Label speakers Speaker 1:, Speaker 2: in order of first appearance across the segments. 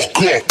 Speaker 1: fuck up.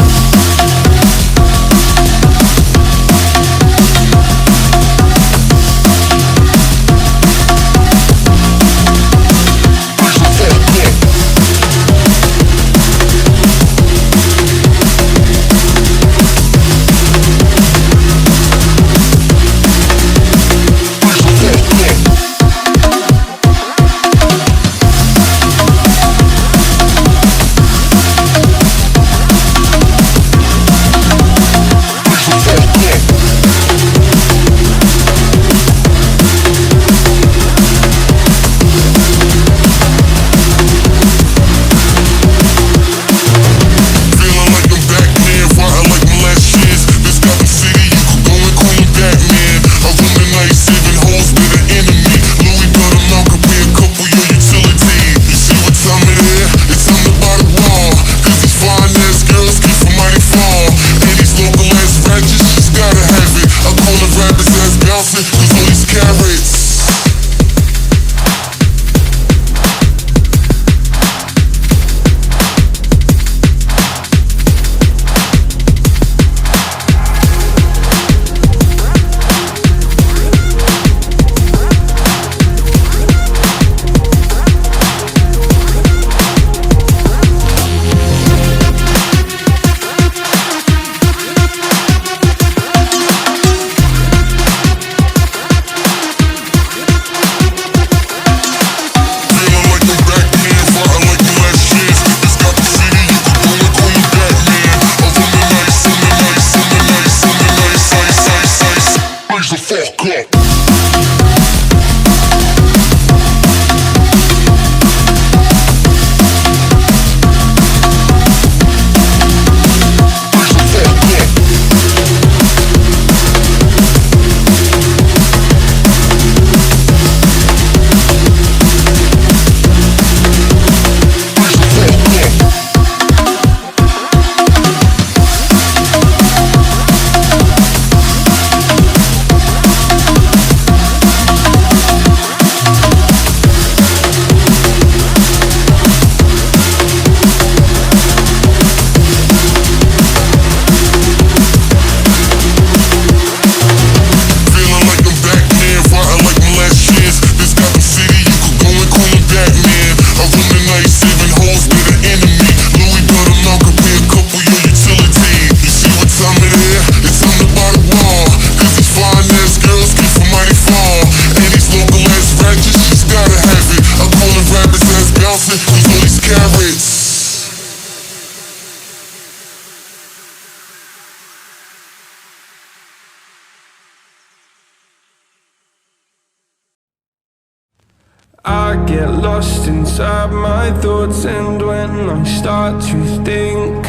Speaker 2: I get lost inside my thoughts, and when I start to think,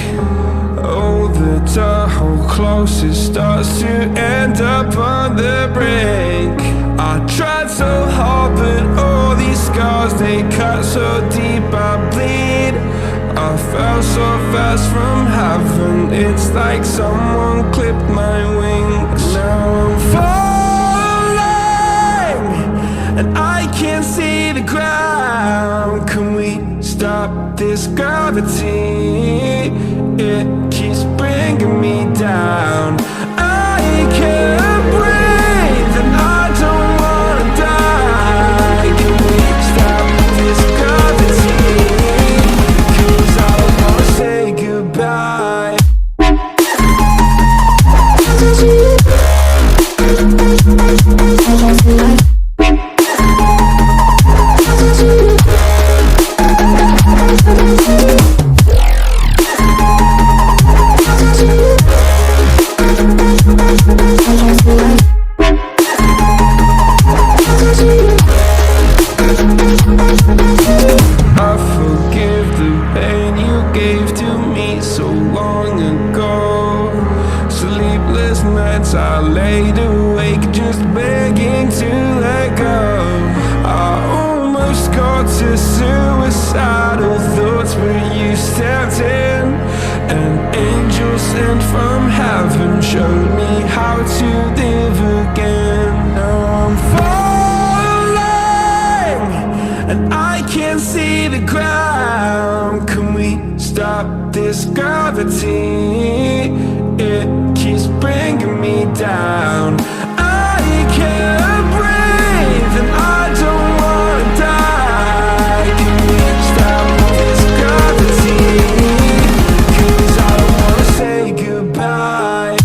Speaker 2: oh, the Tahoe closest starts to end up on the brink. I tried so hard, but all these scars, they cut so deep I bleed. I fell so fast from heaven, it's like someone clipped my wings. Now I'm falling, and I can't see the ground. Can we stop this gravity? It keeps bringing me down. I can't breathe and I don't wanna die. Can we stop this gravity? 'Cause I don't wanna say goodbye. I forgive the pain you gave to me so long ago. Sleepless nights I laid awake just begging to let go. I almost got to suicidal thoughts, but you stepped in. An angel sent from heaven showed me how to live again. Now I'm falling, and I can't see the ground. Can we stop this gravity? down. I can't breathe and I don't wanna die. Can we stop this gravity? 'Cause I don't wanna say goodbye.